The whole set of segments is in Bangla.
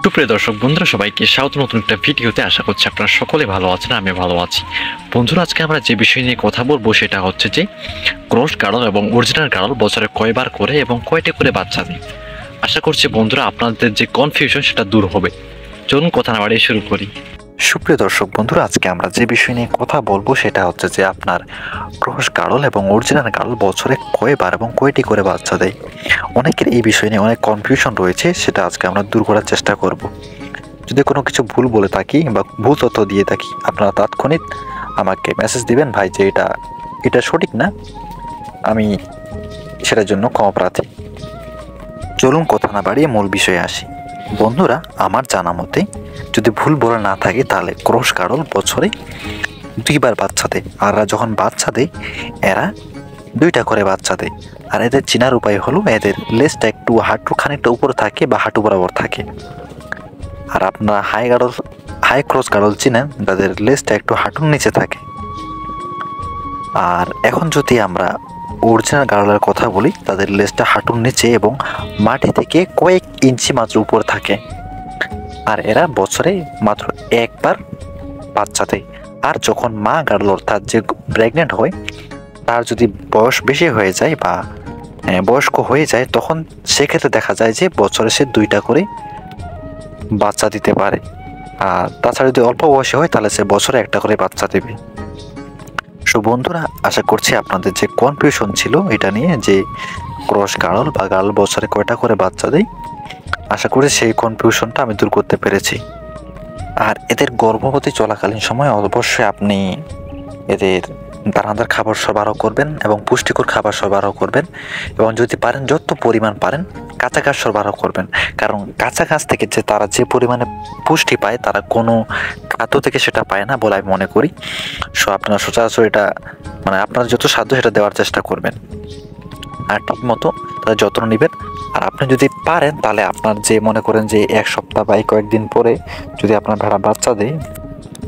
সুপ্রিয় দর্শক বন্ধুরা, সবাইকে স্বাগত নতুন একটা ভিডিওতে। আশা করছি আপনারা সকলে ভালো আছেন, আমি ভালো আছি। বন্ধুরা, আজকে আমরা যে বিষয় নিয়ে কথা বলবো সেটা হচ্ছে যে ক্রস গাড়ল এবং অরিজিনাল গাড়ল বছরে কয়বার করে এবং কয়টি করে বাচ্চা দেয়। আশা করছি বন্ধুরা আপনাদের যে কনফিউশন সেটা দূর হবে। চলুন কথা না বাড়িয়ে শুরু করি। সুপ্রিয় দর্শক বন্ধুরা, আজকে আমরা যে বিষয় নিয়ে কথা বলবো সেটা হচ্ছে যে আপনার ক্রস গাড়ল এবং অরিজিনাল গাড়ল বছরে কয়বার এবং কয়টি করে বাচ্চা দেয়। অনেকের এই বিষয় নিয়ে অনেক কনফিউশন রয়েছে, সেটা আজকে আমরা দূর করার চেষ্টা করব। যদি কোনো কিছু ভুল বলে থাকি বা ভুল তথ্য দিয়ে থাকি, আপনারা তাৎক্ষণিক আমাকে মেসেজ দিবেন, ভাই যে এটা সঠিক না, আমি সেটার জন্য ক্ষমা প্রার্থী। চলুন কথা না বাড়িয়ে মূল বিষয়ে আসি। বন্ধুরা, আমার জানা মতে যদি ভুল বলে না থাকে তাহলে ক্রস গাড়ল বছরে 2বার বাচ্চা দেয়। আর যখন বাচ্চা দেয় এরা 2টা করে বাচ্চা দেয়। আর এদের চেনার উপায় হলো এদের লেজটা একটু হাঁটু খানিকটা উপরে থাকে বা হাঁটু বরাবর থাকে। আর আপনারা হাই ক্রস গাড়ল চিনেন, তাদের লেজটা একটু হাঁটুর নিচে থাকে। আর এখন যদি আমরা অরিজিনাল গাড়লের কথা বলি, তাদের লেজটা হাঁটুর নিচে এবং মাটি থেকে কয়েক ইঞ্চি মাত্র উপরে থাকে। আর এরা বছরে মাত্র 1বার বাচ্চা দেয়। আর যখন মা গাড়ল অর্থাৎ যে প্রেগনেন্ট হয়, তার যদি বয়স বেশি হয়ে যায় বা বয়স্ক হয়ে যায়, তখন সেক্ষেত্রে দেখা যায় যে বছরে সে 2টা করে বাচ্চা দিতে পারে। আর তাছাড়া যদি অল্প বয়সে হয় তাহলে সে বছরে 1টা করে বাচ্চা দেবে। সো বন্ধুরা, আশা করছি আপনাদের যে কনফিউশন ছিল এটা নিয়ে যে ক্রস গাড়ল বা গাড়ল বছরে কয়টা করে বাচ্চা দেয়, আশা করি সেই কনফিউশনটা আমি দূর করতে পেরেছি। আর এদের গর্ভবতী চলাকালীন সময় অবশ্যই আপনি এদের দানাদার খাবার সরবরাহ করবেন এবং পুষ্টিকর খাবার সরবরাহ করবেন, এবং যদি পারেন যত পরিমাণ পারেন কাঁচা ঘাস সরবরাহ করবেন। কারণ কাঁচা ঘাস থেকে যে তারা যে পরিমাণে পুষ্টি পায়, তারা কোনো খাদ্য থেকে সেটা পায় না বলে আমি মনে করি। সো আপনারা সচরাচর এটা আপনার যত সাধ্য সেটা দেওয়ার চেষ্টা করবেন, আর ঠিক মতো তাদের যত্ন নেবেন। আর আপনি যদি পারেন তাহলে আপনার যে মনে করেন যে 1 সপ্তাহ বা কয়েকদিন পরে যদি আপনার ভেড়া বাচ্চা দেয়,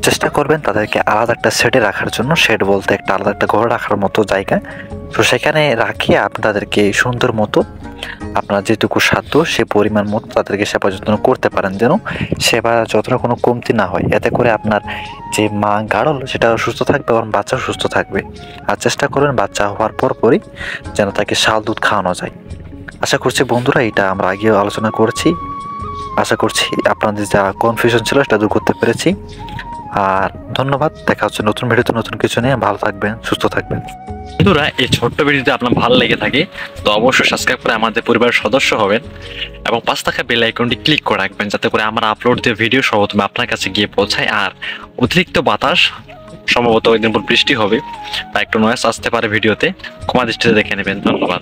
চেষ্টা করবেন তাদেরকে আলাদা একটা শেডে রাখার জন্য। শেড বলতে একটা আলাদা একটা ঘর রাখার মতো জায়গা। তো সেখানে রাখিয়ে আপনি তাদেরকে সুন্দর মতো আপনার যেটুকু সাধ্য সে পরিমাণ মতো তাদেরকে সেবা যত্ন করতে পারেন, যেন সেবা যত্নের কোনো কমতি না হয়। এতে করে আপনার যে মা গাড়ল সেটা সুস্থ থাকবে এবং বাচ্চা সুস্থ থাকবে। আর চেষ্টা করবেন বাচ্চা হওয়ার পরই যেন তাকে শাল দুধ খাওয়ানো যায়। আশা করছি বন্ধুরা, এটা আমরা আগেও আলোচনা করেছি। আশা করছি আপনাদের যা কনফিউশন ছিল সেটা দূর করতে পেরেছি। আর ধন্যবাদ, দেখা হচ্ছে নতুন ভিডিওতে নতুন কিছু নিয়ে। ভালো থাকবেন, সুস্থ থাকবেন। বন্ধুরা, এই ছোট্ট ভিডিওতে আপনার ভালো লেগে থাকে তো অবশ্যই সাবস্ক্রাইব করে আমাদের পরিবারের সদস্য হবেন এবং পাশে থাকা বেল আইকনটি ক্লিক করে রাখবেন, যাতে করে আমরা আপলোড দিয়ে ভিডিও সর্বপ্রথমে আপনার কাছে গিয়ে পৌঁছায়। আর অতিরিক্ত বাতাস, সম্ভবত ওই দিন পর বৃষ্টি হবে বা একটু নয়েজ আসতে পারে ভিডিওতে, ক্ষমা দৃষ্টিতে দেখে নেবেন। ধন্যবাদ।